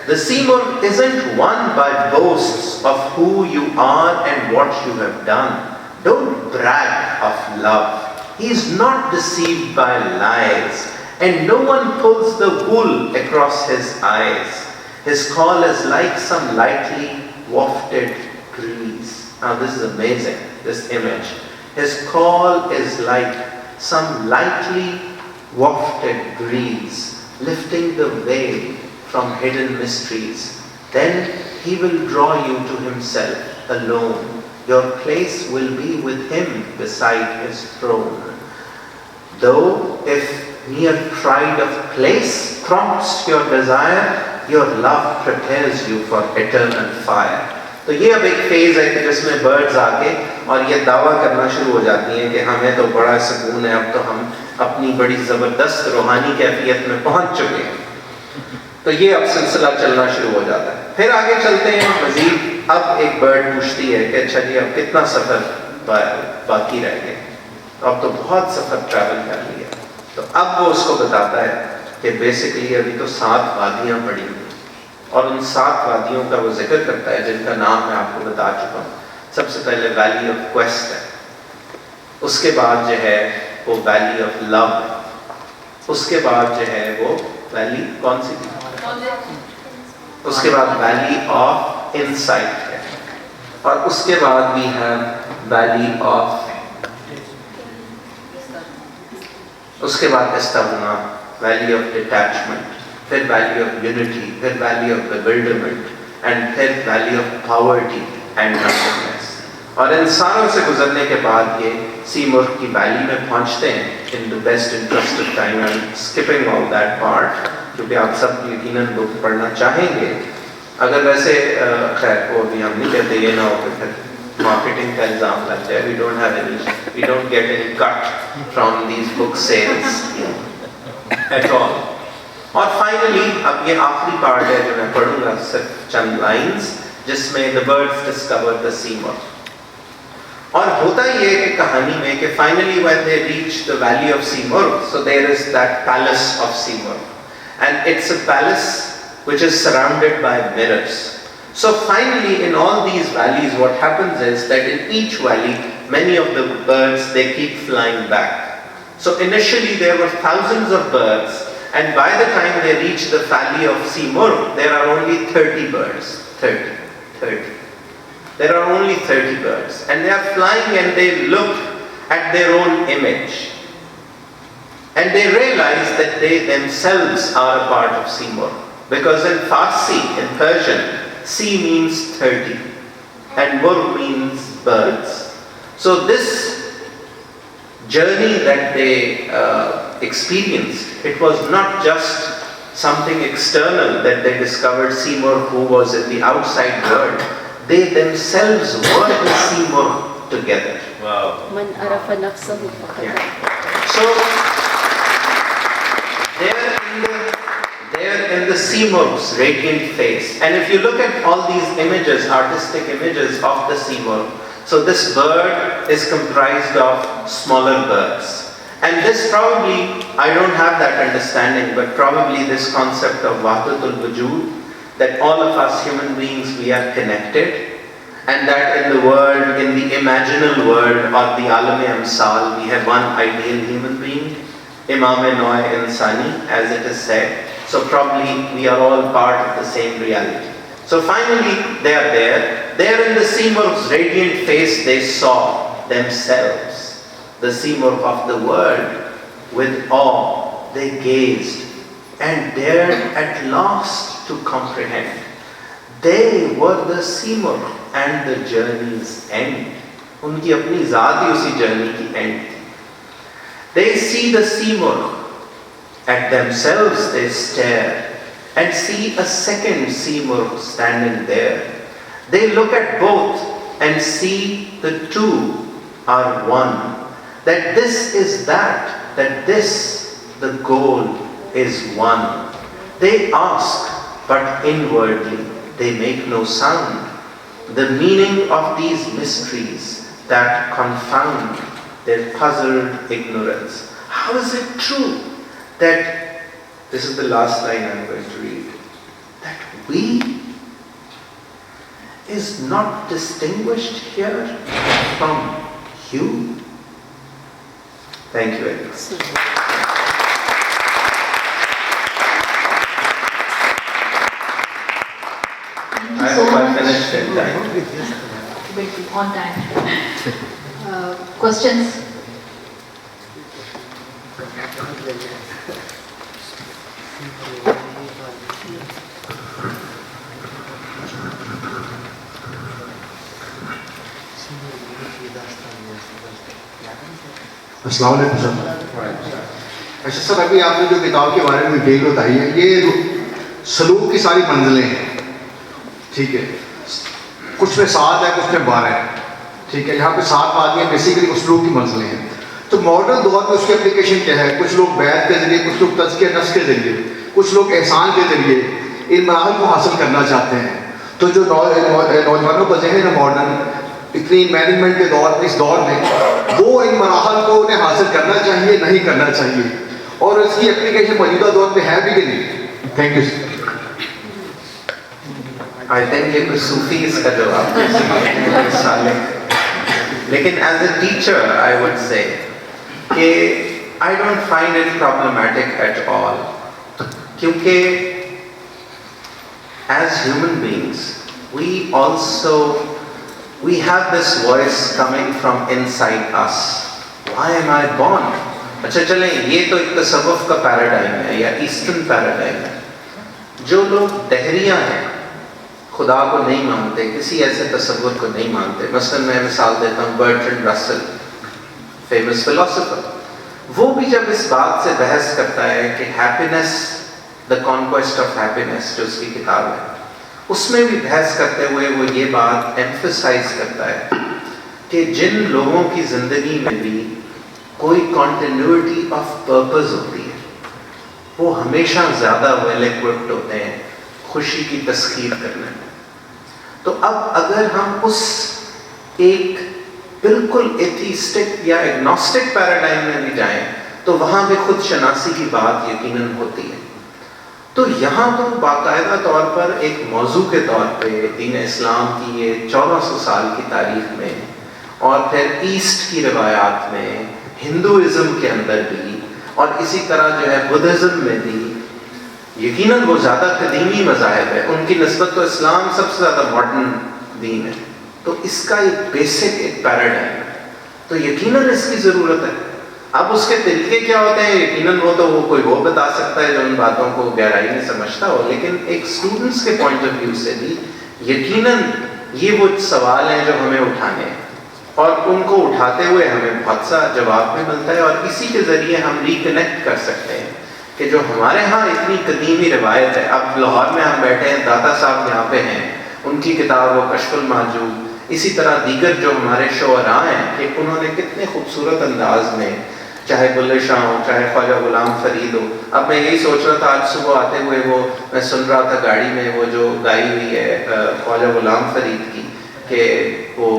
the Seymour isn't won by boasts of who you are and what you have done. Don't brag of love. He is not deceived by lies, and no one pulls the wool across his eyes. His call is like some lightly wafted breeze. Now this is amazing, this image. His call is like some lightly wafted breeze, lifting the veil from hidden mysteries. Then he will draw you to himself alone. Your place will be with him beside his throne. Though if mere pride of place prompts your desire, your love prepares you for eternal fire. तो ये अब एक phase है कि जिसमें birds आके और ये दावा करना शुरू हो जाती हैं कि हमें तो बड़ा सुकून है, अब तो हम अपनी बड़ी ज़बरदस्त रूहानी कैफियत में पहुंच चुके हैं. तो ये अब सिलसिला चलना शुरू हो जाता है. फिर आगे चलते हैं मजीद. अब एक बर्ड पूछती है कि अच्छा जी अब कितना सफ़र बाकी रह गए। अब तो बहुत सफ़र ट्रैवल कर लिया। तो अब वो उसको बताता है कि बेसिकली अभी तो 7 वादियाँ पड़ी हुई, और उन 7 वादियों का वो जिक्र करता है जिनका नाम मैं आपको बता चुका हूँ। सबसे पहले वैली ऑफ क्वेस्ट है, उसके बाद जो है वो वैली ऑफ लव है, उसके बाद जो है वो वैली कौन सी थी, उसके बाद वैली ऑफ इंसाइट है, और उसके बाद वी हैव वैली ऑफ, उसके बाद इस्ताबना, वैली ऑफ डिटैचमेंट, फिर वैली ऑफ यूनिटी, फिर वैली ऑफ बिविल्डरमेंट, एंड फिर valley of poverty and nothingness. और इन सारों से गुजरने के बाद ये सीमुर्ग की वैली में पहुंचते हैं। In the best interest of time I am skipping all that part, क्योंकि आप सब यकीनन बुक पढ़ना चाहेंगे। अगर वैसे खैर वो भी हम नहीं कहते, ये ना हो कि फिर मार्केटिंग का इल्ज़ाम लग जाए। We don't get any cut from these book sales at all. और फाइनली अब ये आखिरी पार्ट है जो मैं पढ़ूंगा, सिर्फ चंद लाइंस, जिसमें the birds discover the Simurgh. और होता ये कि कहानी में कि finally when they reach the valley of Simurgh, so there is that palace of Simurgh, and it's a palace which is surrounded by mirrors. So finally in all these valleys what happens is that in each valley many of the birds they keep flying back. So initially there were thousands of birds, and by the time they reach the valley of Simurg there are only 30 birds. 30. There are only 30 birds, and they are flying and they look at their own image and they realize that they themselves are a part of Simurg. Because in Farsi, in Persian, Si means 30 and Murg means birds. So this journey that they experienced, it was not just something external that they discovered Simurg who was in the outside world. They themselves were the Simurg together. Wow. Man arafa nafsahu faqad. So there in the Simurg's radiant face, and if you look at all these images, artistic images of the Simurg, so this bird is comprised of smaller birds, and this probably, I don't have that understanding, but probably this concept of wahdatul wujud, that all of us human beings, we are connected, and that in the world, in the imaginal world or the alam-e-amsal, we have one ideal human being, Imam-e-Nau Insani, as it is said. So probably we are all part of the same reality. So finally they are there. There in the Simurg's radiant face they saw themselves, the Simurg of the world. With awe they gazed and dared at last to comprehend. They were the Simurg and the journey's end. उनकी अपनी ज़ात ही उसी journey की end थी. They see the Simurg. At themselves they stare and see a second Simurg standing there. They look at both and see the two are one. That this is that this, the goal is one. They ask, but inwardly they make no sound. The meaning of these mysteries that confound their puzzled ignorance. How is it true that, this is the last line I'm going to read, that we is not distinguished here from you? Thank you very much. I hope I finished in time. On time. Questions? अस्सलाम वालेकुम sir. अच्छा sir, अभी आपने जो किताब के बारे में डिटेल बताई है, ये सलूक की सारी मंजिलें हैं, ठीक है। कुछ में 7 है, कुछ में 12 है, ठीक है। यहाँ पे 7 आदमी बेसिकली सलूक की मंजिलें हैं। तो मॉडर्न दौर में उसकी एप्लीकेशन क्या है? कुछ लोग बैत के जरिए, कुछ लोग तज़किया नफ्स के जरिए, कुछ लोग एहसान के जरिए इन मराहल को हासिल करना चाहते हैं। तो जो नौजवानों का जहन है मॉडर्न, اتنی مینجمنٹ کے دور اس دور میں وہ ان مراحل کو انہیں حاصل کرنا چاہیے نہیں کرنا چاہیے اور اس کی اپلیکیشن موجودہ دور پہ ہے بھی کہ نہیں؟ Thank you. I think یہ کوئی صوفی اس کا جواب ہے. لیکن as a teacher I would say کہ I don't find it problematic at all. کیونکہ as human beings we have this voice coming from inside us. Why am I born? اچھا چلیں یہ تو ایک تصوف کا پیراڈائم ہے یا ایسٹرن پیراڈائم ہے. جو لوگ دہریہ ہیں, خدا کو نہیں مانتے, کسی ایسے تصور کو نہیں مانتے, مثلا میں مثال دیتا ہوں برٹرنڈ رسل, فیمس فلاسفر, وہ بھی جب اس بات سے بحث کرتا ہے کہ happiness, the conquest of happiness جو اس کی کتاب ہے, اس میں بھی بحث کرتے ہوئے وہ یہ بات ایمفسائز کرتا ہے کہ جن لوگوں کی زندگی میں بھی کوئی کنٹینیوٹی آف پرپز ہوتی ہے وہ ہمیشہ زیادہ ویل ایکوپڈ ہوتے ہیں خوشی کی تسخیر کرنے میں. تو اب اگر ہم اس ایک بالکل ایتھیسٹک یا ایگنوسٹک پیراڈائم میں بھی جائیں تو وہاں بھی خود شناسی کی بات یقیناً ہوتی ہے. تو یہاں تو باقاعدہ طور پر ایک موضوع کے طور پہ دین اسلام کی یہ 1400 سال کی تاریخ میں اور پھر ایسٹ کی روایات میں, ہندوازم کے اندر بھی اور اسی طرح جو ہے بدھزم میں بھی, یقیناً وہ زیادہ قدیمی مذاہب ہے, ان کی نسبت تو اسلام سب سے زیادہ ماڈرن دین ہے. تو اس کا ایک بیسک ایک پیراڈائم ہے, تو یقیناً اس کی ضرورت ہے. اب اس کے طریقے کیا ہوتے ہیں یقیناً وہ تو کوئی وہ بتا سکتا ہے جو ان باتوں کو گہرائی میں سمجھتا ہو, لیکن ایک اسٹوڈنٹس کے پوائنٹ آف ویو سے بھی یقیناً یہ وہ سوال ہیں جو ہمیں اٹھانے ہیں اور ان کو اٹھاتے ہوئے ہمیں بہت سا جواب بھی ملتا ہے اور اسی کے ذریعے ہم ریکنیکٹ کر سکتے ہیں کہ جو ہمارے ہاں اتنی قدیمی روایت ہے. اب لاہور میں ہم بیٹھے ہیں, داتا صاحب یہاں پہ ہیں, ان کی کتاب وہ کشف المحجوب, اسی طرح دیگر جو ہمارے شعراء ہیں کہ انہوں نے کتنے خوبصورت انداز میں, چاہے بلے شاہ ہو, چاہے خواجہ غلام فرید ہو. اب میں یہی سوچ رہا تھا آج صبح آتے ہوئے وہ میں سن رہا تھا گاڑی میں وہ جو گائی ہوئی ہے خواجہ غلام فرید کی کہ وہ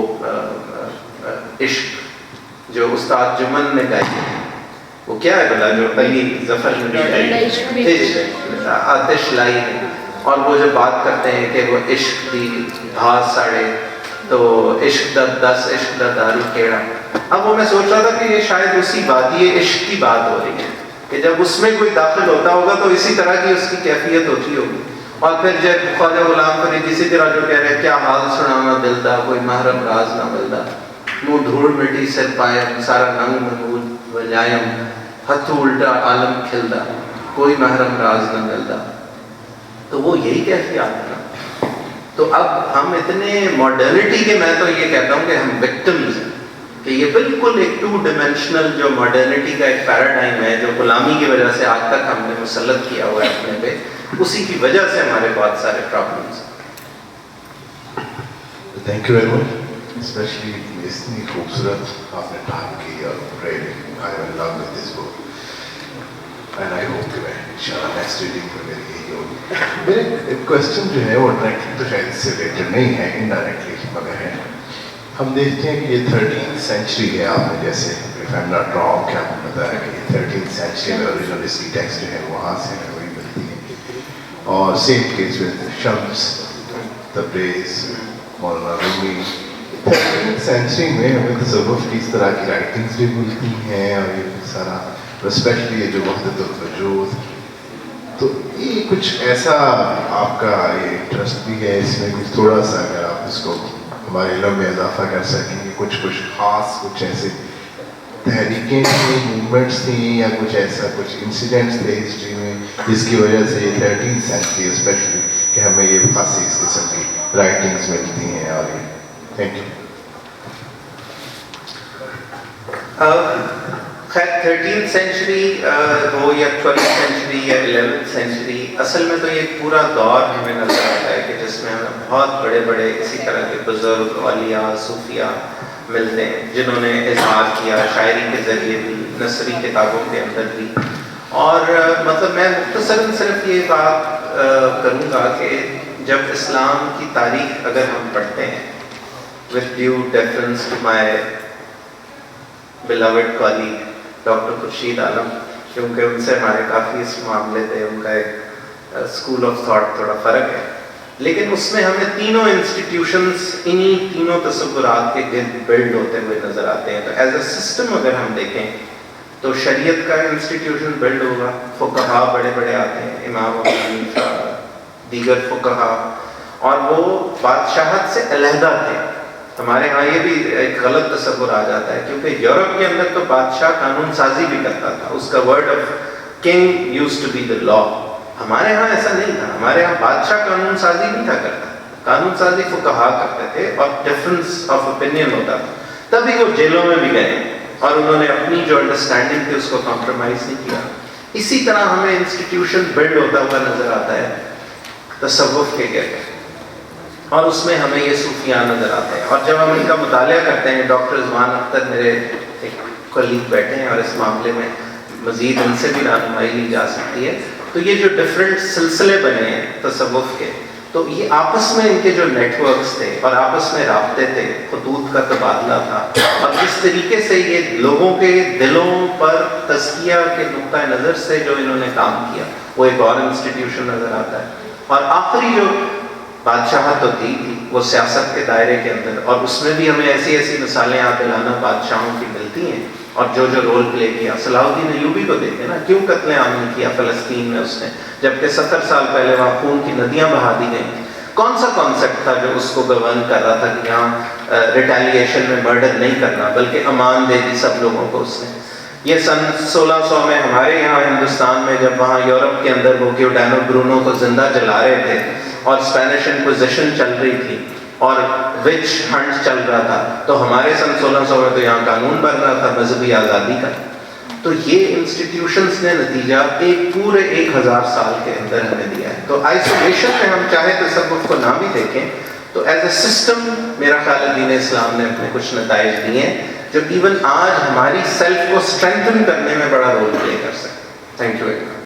عشق جو استاد جمن نے گائی ہے, وہ کیا ہے بلا جو علی ظفر نے گائی, آتش لائی ہے, اور وہ جو بات کرتے ہیں کہ وہ عشق دی بھاس ساڑے تو عشق دا دس عشق دا دارو کیڑا. اب وہ میں سوچ رہا تھا کہ یہ شاید اسی بات, یہ عشق کی بات ہو رہی ہے کہ جب اس میں کوئی داخل ہوتا ہوگا تو اسی طرح کی اس کی کیفیت ہوتی ہوگی. اور پھر جب خواجہ غلام فرید اسی طرح جو کہہ رہے ہیں کیا حال سنانا دل دا, کوئی محرم راز نہ ملدا, منہ دھوڑ مٹی سر پائے سارا ننگ محمود وجائم, ہتھو الٹا عالم کھلدا, کوئی محرم راز نہ ملدا. تو وہ یہی کیفیات ہے نا. تو اب ہم اتنے ماڈرنٹی کے, میں تو یہ کہتا ہوں کہ ہم وکٹمز ہیں کہ یہ بالکل ایک 2 ڈائمینشنل جو ماڈرنٹی کا ایک پیراڈائم ہے جو غلامی کی وجہ سے آج تک ہم نے مسلط کیا ہوا ہے اپنے پہ, اسی کی وجہ سے ہمارے بہت سارے پرابلمس ہیں. Thank you very much, especially اتنی خوبصورت آپ نے ٹائم کی اور I will love with this book and I hope کہ میں انشاءاللہ نیکسٹ ریڈنگ پر میری یہی ہوگی. میرے کوشچن جو ہے وہ ڈائریکٹلی تو شاید اس سے ریلیٹڈ نہیں ہے, انڈائریکٹلی مگر ہے. ہم دیکھتے ہیں کہ یہ 13th سینچری ہے, آپ نے جیسے if I am not wrong کیا آپ نے بتایا کہ یہ 13th سینچری میں اوریجنل اس کی ٹیکسٹ جو ہے وہاں سے ہمیں وہی ملتی ہے. اور same case with Shams, Tabrez, Maulana Rumi. 13th century میں ہمیں تصوف کی اس طرح کی رائٹنگس بھی ملتی ہیں اور یہ سارا, اسپیشلی یہ جو وحدت الوجود. تو یہ کچھ ایسا آپ کا یہ انٹرسٹ بھی ہے اس میں, کچھ تھوڑا سا اگر آپ اس کو ہمارے علم میں اضافہ کر سکیں کہ کچھ خاص کچھ ایسے تحریکیں تھیں, موومنٹس تھیں یا کچھ ایسا کچھ انسیڈنٹس تھے ہسٹری میں جس کی وجہ سے یہ 13th سینچری اسپیشلی کہ ہمیں یہ خاصی اس قسم کی رائٹنگس ملتی ہیں. اور یہ تھینک یو. خیر 13th سینچری ہو یا 12th سینچری یا 11th سینچری, اصل میں تو یہ پورا دور ہمیں نظر آتا ہے کہ جس میں ہمیں بہت بڑے بڑے اسی طرح کے بزرگ اولیاء صوفیاء ملتے ہیں جنہوں نے اظہار کیا شاعری کے ذریعے بھی, نثری کتابوں کے اندر بھی. اور مطلب میں مختصراً صرف یہ بات کروں گا کہ جب اسلام کی تاریخ اگر ہم پڑھتے ہیں with due deference to my beloved colleague Dr. Khurshid Alam, क्योंकि उनसे हमारे काफ़ी इस मामले पे उनका एक स्कूल ऑफ थॉट थोड़ा फ़र्क है, लेकिन उसमें हमें तीनों इंस्टीट्यूशंस इन्हीं तीनों तसव्वुरात के गिर्द बिल्ड होते हुए नज़र आते हैं। तो एज अ सिस्टम अगर हम देखें तो शरीयत का इंस्टीट्यूशन बिल्ड होगा, फुक़हा बड़े बड़े आते हैं, इमाम अबू हनीफा, दीगर फुक़हा, और वो बादशाहत से अलहदा थे। हमारे यहाँ ये भी एक गलत तस्वुर आ जाता है, क्योंकि यूरोप के अंदर तो बादशाह कानून साजी भी करता था, उसका word of king used to be the law. हमारे यहाँ ऐसा नहीं था, हमारे यहाँ बादशाह कानून साजी नहीं था करता, कानून साजी फुक़हा करते थे और डिफरेंस ऑफ ओपिनियन होता था। तभी वो जेलों में भी गए और उन्होंने अपनी जो अंडरस्टैंडिंग थी उसको कॉम्प्रोमाइज़ नहीं किया। इसी तरह हमें इंस्टीट्यूशन बिल्ड होता हुआ नज़र आता है तसव्वुफ के गिर्द, और उसमें हमें ये सूफिया नज़र आते हैं। और जब हम इनका मुतालिया करते हैं, डॉक्टर ज़मान अख्तर मेरे एक कलीग बैठे हैं और इस मामले में मज़ीद इनसे भी रहनुमाई ली जा सकती है, तो ये जो डिफरेंट सिलसिले बने हैं तसव्वुफ के, तो ये आपस में इनके जो नेटवर्क्स थे और आपस में राब्ते थे, खुतूत का तबादला था, और जिस तरीके से ये लोगों के दिलों पर तज़किया के नुक्ता नज़र से जो इन्होंने काम किया, वो एक और इंस्टीट्यूशन नज़र आता है। और आखिरी जो बादशाहत तो थी वो सियासत के दायरे के अंदर, और उसमें भी हमें ऐसी ऐसी मिसालें आदिलाना बादशाहों की मिलती हैं, और जो जो रोल प्ले किया। सलाहुद्दीन अय्यूबी को देखें ना, क्यों कत्ले आम नहीं किया फ़लस्तीन में उसने, जबकि 70 साल पहले वहाँ खून की नदियाँ बहा दी गई। कौन सा कॉन्सेप्ट था जो उसको गवर्न कर रहा था कि यहाँ रिटेलिएशन में मर्डर नहीं करना, बल्कि अमान दे दी सब लोगों को उसने। ये सन 1600 में हमारे यहाँ हिंदुस्तान में जब वहाँ यूरोप के अंदर वो गियोडानो ब्रूनो को जिंदा जला रहे थे और स्पेनिश इंक्विजिशन चल रही थी और विच हंट चल रहा था, तो हमारे सन 1600 में तो यहाँ कानून बन रहा था मजहबी आज़ादी का। तो ये इंस्टीट्यूशंस ने नतीजा एक पूरे 1000 साल के अंदर हमें दिया है। तो आइसोलेशन में हम चाहे तसव्वुफ को ना भी देखें, तो एज ए सिस्टम मेरा ख्याल है दीन इस्लाम ने अपने कुछ नताइज दिए हैं जो इवन आज हमारी सेल्फ को स्ट्रेंथन करने में बड़ा रोल प्ले कर सकते हैं। Thank you very much.